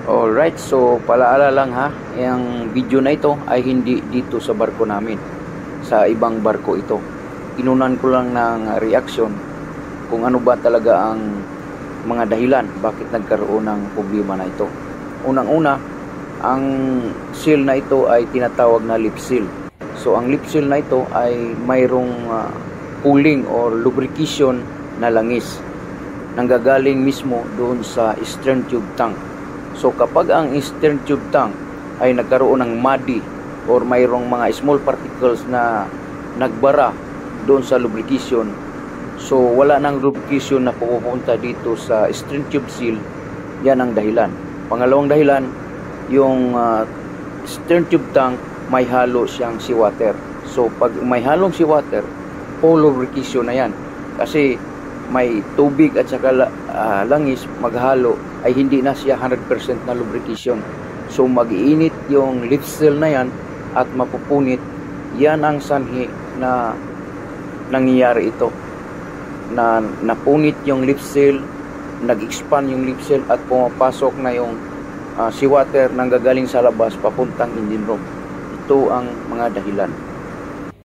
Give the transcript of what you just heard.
Alright, so palaala lang ha, yung video na ito ay hindi dito sa barko namin. Sa ibang barko ito. Inunan ko lang ng reaction kung ano ba talaga ang mga dahilan bakit nagkaroon ng problema na ito. Unang-una, ang seal na ito ay tinatawag na lip seal. So ang lip seal na ito ay mayroong cooling or lubrication na langis nanggagaling mismo doon sa stern tube tank. So kapag ang stern tube tank ay nagkaroon ng muddy or mayroong mga small particles na nagbara doon sa lubrication, so wala nang lubrication na pupunta dito sa stern tube seal, yan ang dahilan. Pangalawang dahilan, yung stern tube tank may halo siyang seawater. So pag may halong seawater, full lubrication na yan. Kasi may tubig at saka langis maghalo, ay hindi na siya 100% na lubrication. So mag-iinit yung lip seal na yan at mapupunit. Yan ang sanhi na nangyayari ito, na napunit yung lip seal, nag-expand yung lip seal at pumapasok na yung seawater nang gagaling sa labas papuntang engine room. Ito ang mga dahilan.